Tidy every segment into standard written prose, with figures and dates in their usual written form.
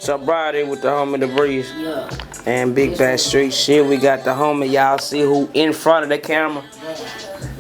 Sobriety with the homie the breeze. Yeah. And Big Bad Street shit. We got the homie. Y'all see who in front of the camera.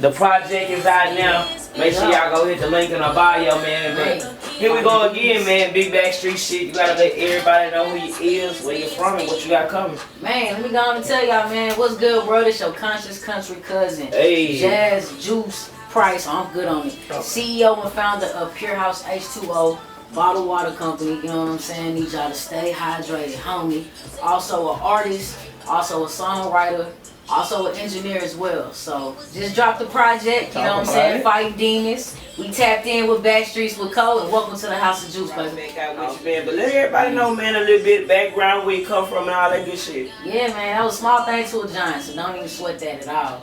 The project is out now. Make sure y'all go hit the link in the bio, man. But here we go again, man. Big Bad Street shit. You gotta let everybody know who you is, where you from, and what you got coming. Man, let me go on and tell y'all, man, what's good, bro? This your conscious country cousin, Hey. Jazz Juice Price. I'm good on it. CEO and founder of Pure House H2O. Bottled water company, you know what I'm saying? Need y'all to stay hydrated, homie. Also an artist, also a songwriter, also an engineer as well. So just dropped the project, you know what I'm saying? Fighting Demons. We tapped in with Backstreets with Cole, and welcome to the House of Juice, baby. But let everybody know, man, a little bit background, where you come from and all that good shit. Yeah, man, that was a small thing to a giant, so don't even sweat that at all.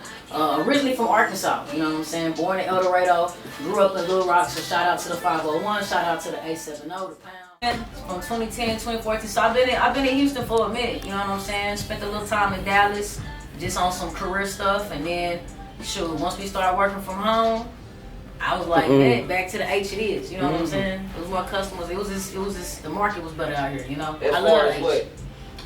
Originally from Arkansas, you know what I'm saying? Born in El Dorado, grew up in Little Rock, so shout out to the 501, shout out to the 870, the pound. From 2010, 2014, so I've been in Houston for a minute, you know what I'm saying? Spent a little time in Dallas, just on some career stuff, and then, shoot, once we started working from home, I was like, man, back to the H it is, you know what I'm saying? It was more customers, it was just, the market was better out here, you know? I love H.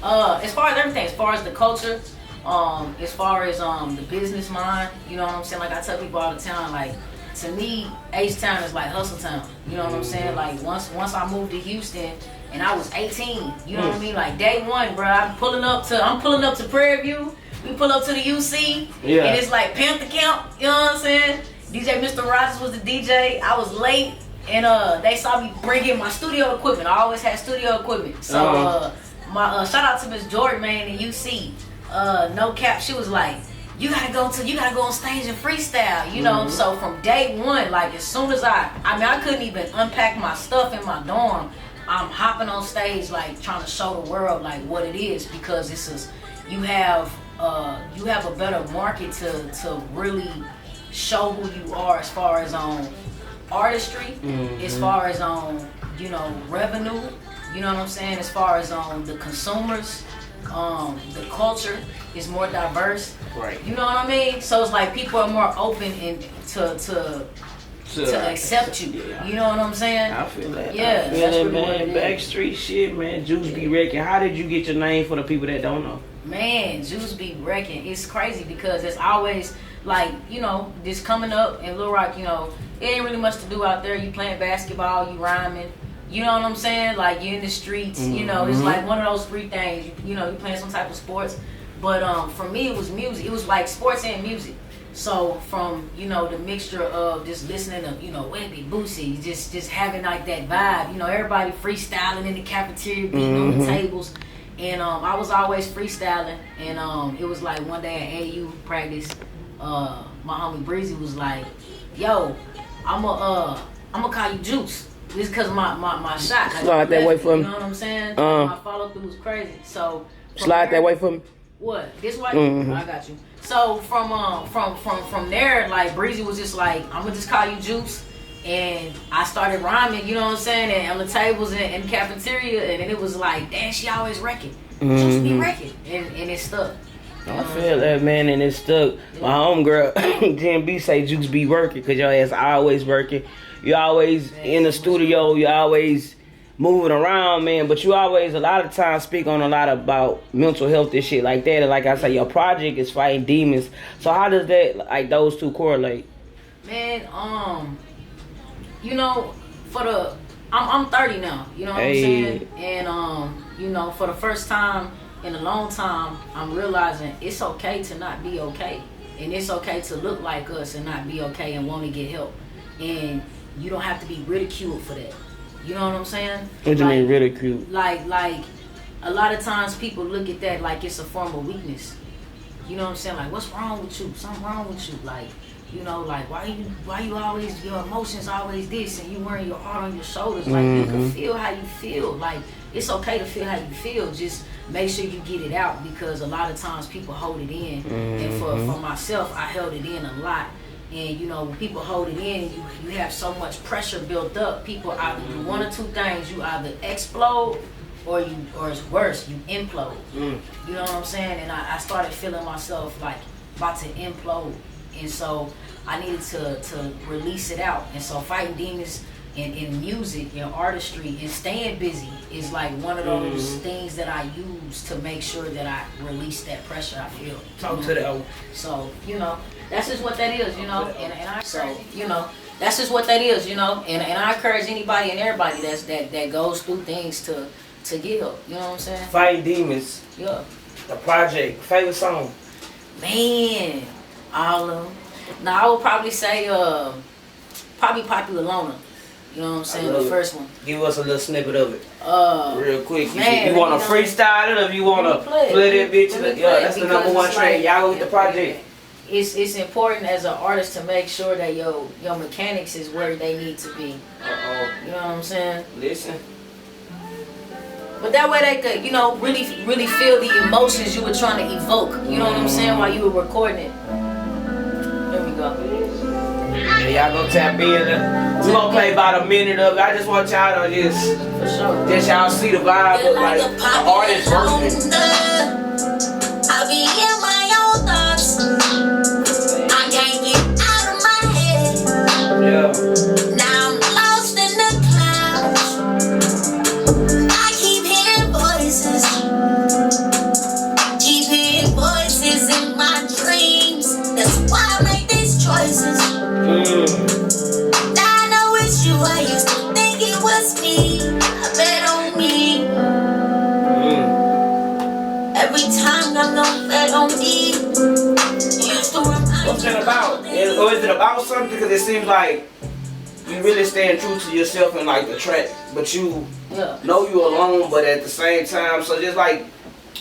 As far as everything, as far as the culture, as far as the business mind, you know what I'm saying? Like I tell people all the time, like to me, H-Town is like hustle town. You know what I'm saying? Like once I moved to Houston and I was 18, you know what I mean? Like day one, bro, I'm pulling up to Prairie View. We pull up to the UC, and it's like Panther Camp. You know what I'm saying? DJ Mr. Rogers was the DJ. I was late, and they saw me bring in my studio equipment. I always had studio equipment. So my shout out to Miss Jordan, man, in UC. No cap, she was like, you gotta go on stage and freestyle, you know. So from day one, like as soon as I couldn't even unpack my stuff in my dorm. I'm hopping on stage, like trying to show the world like what it is, because this is you have a better market to really show who you are as far as on artistry, as far as on revenue, you know what I'm saying, as far as on the consumers. The culture is more diverse, right? You know what I mean? So it's like people are more open to accept you. Yeah. You know what I'm saying? I feel that. Yeah, I feel that, man. Backstreet shit, man. Juice Be Wreckin. How did you get your name for the people that don't know? Man, Juice Be Wreckin. It's crazy because it's always like, just coming up in Little Rock, it ain't really much to do out there. You playing basketball, you rhyming. You know what I'm saying? Like you're in the streets, it's like one of those three things. You playing some type of sports. But for me it was music. It was like sports and music. So from, the mixture of just listening to, Webby, Boosie, just having like that vibe, everybody freestyling in the cafeteria, beating on the tables. And I was always freestyling. And it was like one day at AU practice, my homie Breezy was like, yo, I'ma call you Juice. This because my shot. Slide that way for me. You know what I'm saying? My follow through was crazy. So slide that way for me. What? This way? I got you. So from there, like Breezy was just like, I'm gonna just call you Juice, and I started rhyming. You know what I'm saying? And on the tables in the cafeteria, and then it was like, damn, she always wrecking. Juice Be Wreckin, and it stuck. I feel that, man, and it stuck. My homegirl, Jen B, say Juice Be Working, because your ass always working. You always in the studio, you always moving around, man, but you always, a lot of times, speak on a lot about mental health and shit like that. And like I say, your project is Fighting Demons. So how does that, like, those two correlate? Man, I'm 30 now, you know what I'm saying? And, for the first time in a long time, I'm realizing it's okay to not be okay. And it's okay to look like us and not be okay and want to get help. And you don't have to be ridiculed for that. You know what I'm saying? What do you mean ridiculed? Like a lot of times people look at that like it's a form of weakness. You know what I'm saying? Like, what's wrong with you? Something wrong with you. Like, like why you always, your emotions always this, and you wearing your heart on your shoulders. Like, you can feel how you feel. Like, it's okay to feel how you feel. Just make sure you get it out, because a lot of times people hold it in. And for myself, I held it in a lot. And when people hold it in, you have so much pressure built up. People either do one or two things. You either explode or it's worse, you implode. You know what I'm saying? And I started feeling myself like about to implode. And so I needed to release it out. And so Fighting Demons in music and artistry and staying busy is like one of those things that I use to make sure that I release that pressure I feel. Talk to that. So, that's just what that is, and I that's just what that is, and I encourage anybody and everybody that goes through things to get help, you know what I'm saying? Fighting Demons. Yeah. The project. Favorite song? Man, all of them. Now I would probably say probably Popular Loner. You know what I'm saying? The first one. Give us a little snippet of it. Real quick. Man, you want to freestyle it or if you want to play that bitch? Yeah, that's the number one track. Y'all with the project. It's important as an artist to make sure that your mechanics is where they need to be. You know what I'm saying? Listen. But that way they could, really feel the emotions you were trying to evoke. You know what I'm saying? While you were recording it. There we go. Yeah, y'all go tap in. We're gonna play about a minute of it. I just want y'all to just y'all see the vibe of like the artist version. I be in my own thoughts. I can't get out of my head. Yeah. Now I'm lost in the clouds. I keep hearing voices. Keep hearing voices in my dreams. That's why I make these choices. I know it's you. I used to think it was me. I bet on me. Every time I'm gonna bet on me. Used to remind What's that about? Or is it about something? Because it seems like you really staying true to yourself in like the track, but you know you alone, but at the same time, so just like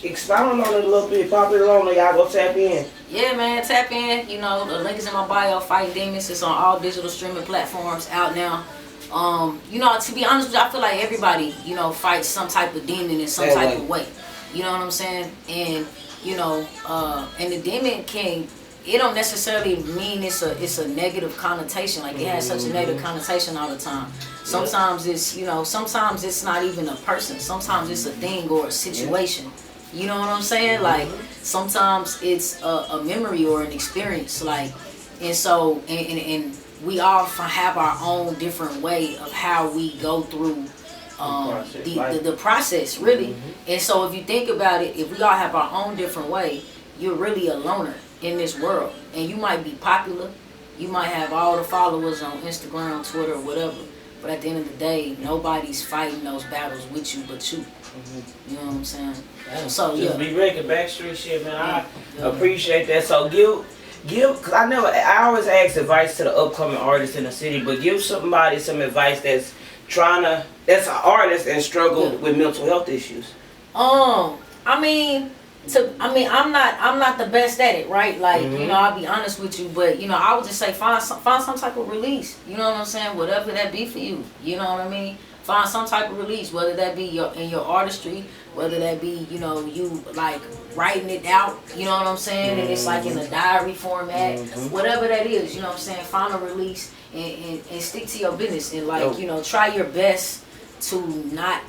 expound on it a little bit. Popular Loner, y'all go tap in. Yeah, man, tap in. The link is in my bio. Fighting Demons. It's on all digital streaming platforms out now. To be honest with you, I feel like everybody, fights some type of demon in some type of way. You know what I'm saying? And and the demon it don't necessarily mean it's a negative connotation. Like it has such a negative connotation all the time. Sometimes it's sometimes it's not even a person. Sometimes it's a thing or a situation. You know what I'm saying? Like sometimes it's a memory or an experience. Like, and so and we all have our own different way of how we go through the process, really. And so if you think about it, if we all have our own different way, you're really a loner in this world. And you might be popular, you might have all the followers on Instagram, Twitter, whatever. But at the end of the day, nobody's fighting those battles with you but you. You know what I'm saying? So just Be Wreckin, Backstreet shit, man. I appreciate that. So give, cause I always ask advice to the upcoming artists in the city, but give somebody some advice that's an artist and struggle with mental health issues. I'm not the best at it, right? Like, I'll be honest with you, but I would just say find some type of release. You know what I'm saying? Whatever that be for you. You know what I mean? Find some type of release, whether that be in your artistry, whether that be, you like writing it out, you know what I'm saying? And it's like in a diary format, whatever that is, you know what I'm saying? Find a release and stick to your business and like, try your best to not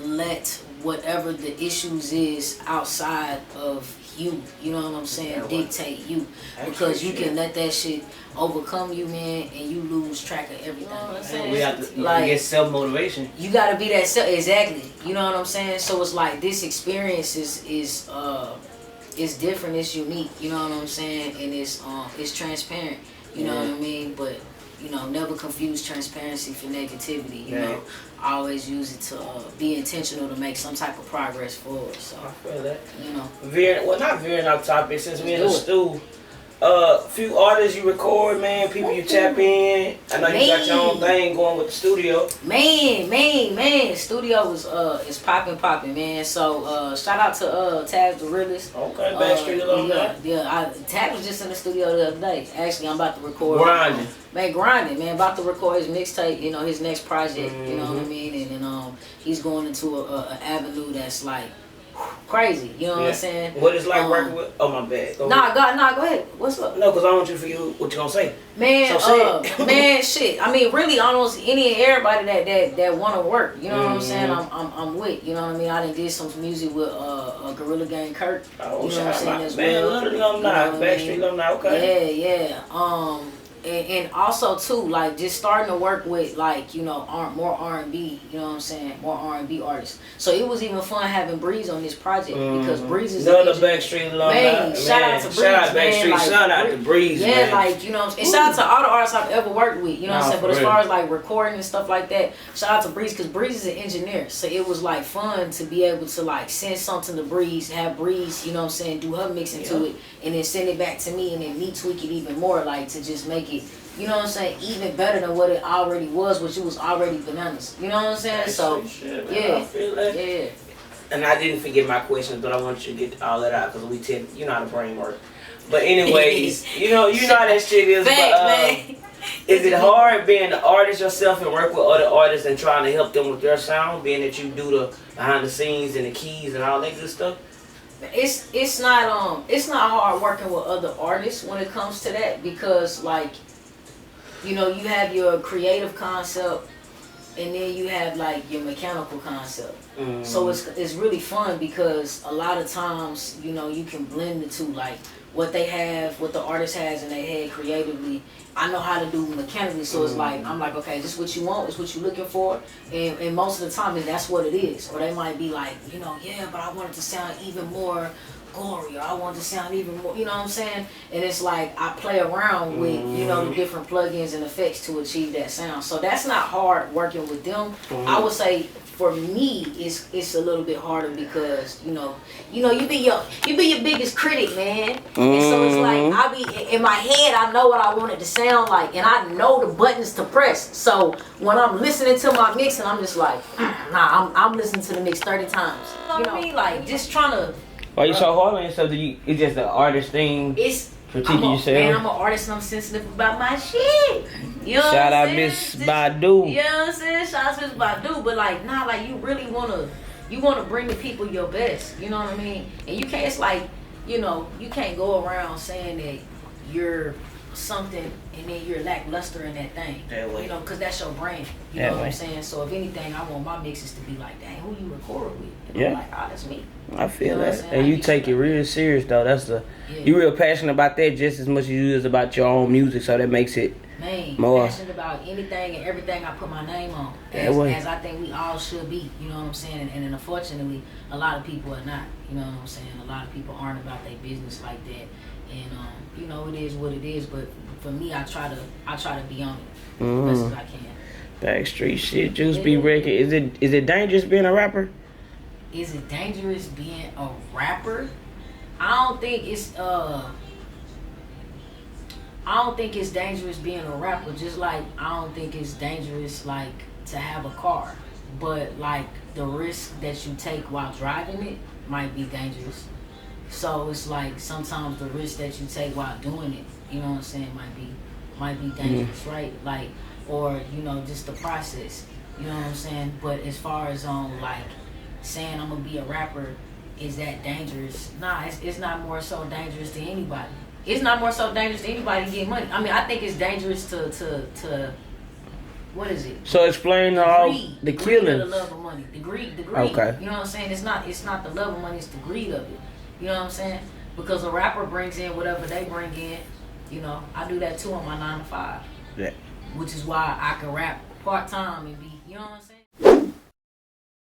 let whatever the issues is outside of you know what I'm saying, dictate you. Because you can let that shit overcome you, man, and you lose track of everything. You know what I'm saying? We have to get self-motivation. You gotta be that exactly. You know what I'm saying? So it's like this experience is different, it's unique, you know what I'm saying? And it's transparent, you know what I mean? But never confuse transparency for negativity, you know. I always use it to be intentional to make some type of progress forward. So I feel that. Not veering off topic, since we in the stew. Few artists you record, man, people you tap in. I know you got your own thing going with the studio. Man, studio is popping, man. So shout out to Tab the Realist. Okay, Backstreet alumni. Tab was just in the studio the other day. Actually, I'm about to record. Grinding, man. About to record his mixtape. His next project. You know what I mean? And he's going into a avenue that's like crazy, you know what I'm saying? What it's like working with? Oh, my bad. Go ahead. What's up? No, because I want you to forget what you're gonna say. Man, man, shit. I mean, really, almost any and everybody that want to work, you know what I'm saying? I'm with, you know what I mean? I done did some music with Gorilla Gang Kirk. Oh, you know what I'm saying? As man, well. Backstreet alumni, okay. Yeah. And also too, like just starting to work with like, you know, more R&B, you know what I'm saying, more R&B artists. So it was even fun having Breeze on this project because Breeze is another Backstreet alumni. Man, shout out to Breeze, shout out Backstreet, like, shout out to Breeze, yeah, man. like, you know, and shout out to all the artists I've ever worked with, you know what I'm saying. But as real. far as like recording and stuff like that, shout out to Breeze because Breeze is an engineer, so it was like fun to be able to like send something to Breeze, have Breeze, you know what I'm saying, do her mixing to it, and then send it back to me, and then me tweak it even more, like to just make it, you know what I'm saying, even better than what it already was, which it was already bananas. You know what I'm saying? So, shit, yeah, I feel that. yeah. And I didn't forget my questions, but I want you to get all that out because we tend, you know how the brain works. But anyways, you know how that shit is. Man. Is it hard being an artist yourself and work with other artists and trying to help them with their sound, being that you do the behind the scenes and the keys and all that good stuff? It's not hard working with other artists when it comes to that because like, you know, you have your creative concept and then you have like your mechanical concept. So it's really fun because a lot of times, you know, you can blend the two, like what they have, what the artist has in their head creatively. I know how to do mechanically, so it's like, I'm like, okay, this is what you want, this is what you're looking for, and most of the time that's what it is. Or they might be like, you know, yeah, but I want it to sound even more gory, or I want it to sound even more, you know what I'm saying? And it's like, I play around with, you know, the different plugins and effects to achieve that sound. So that's not hard working with them. I would say, for me, it's a little bit harder because you be your biggest critic, man. And so it's like I be in my head, I know what I want it to sound like, and I know the buttons to press. So when I'm listening to my mix, and I'm just like, nah, I'm listening to the mix 30 times. You know what I mean? Like just trying to. Why you so hard on yourself? It's just an artist thing. Critiquing yourself. Man, I'm an artist and I'm sensitive about my shit. You know Shout out Miss Badu. You know what I'm saying? Shout out to Miss Badu. But like, nah, like you really wanna bring the people your best. You know what I mean? And you can't, it's like, you know, you can't go around saying that you're something and then you're lackluster in that thing. That way. You know, because that's your brand. You know what I'm saying? So if anything, I want my mixes to be like, dang, who you record with? And Yeah. I'm like, oh, that's me. I feel You know that. what I'm saying? And you Like, take it real serious though. That's you real passionate about that just as much as you is about your own music, so that makes it more passionate about anything and everything I put my name on. way. As I think we all should be, you know what I'm saying? And unfortunately, a lot of people are not, you know what I'm saying? A lot of people aren't about their business like that. And you know, it is what it is, but for me, I try to be on it as best as I can. Backstreet shit, Juice Be Wreckin. Is it dangerous being a rapper? Is it dangerous being a rapper? I don't think it's dangerous being a rapper, just like I don't think it's dangerous like to have a car. But like the risk that you take while driving it might be dangerous. So it's like sometimes the risk that you take while doing it, you know what I'm saying, might be dangerous, right? Like, or you know, just the process, you know what I'm saying? But as far as like saying I'm gonna be a rapper, is that dangerous? Nah, it's not more so dangerous to anybody. It's not more so dangerous to anybody to get money. I mean, I think it's dangerous to what is it? So explain all the greed killing. of the love of money. The greed. Okay. You know what I'm saying? It's not the love of money, it's the greed of it. You know what I'm saying? Because a rapper brings in whatever they bring in. You know, I do that too on my 9 to 5. Yeah. Which is why I can rap part time and be, you know what I'm saying?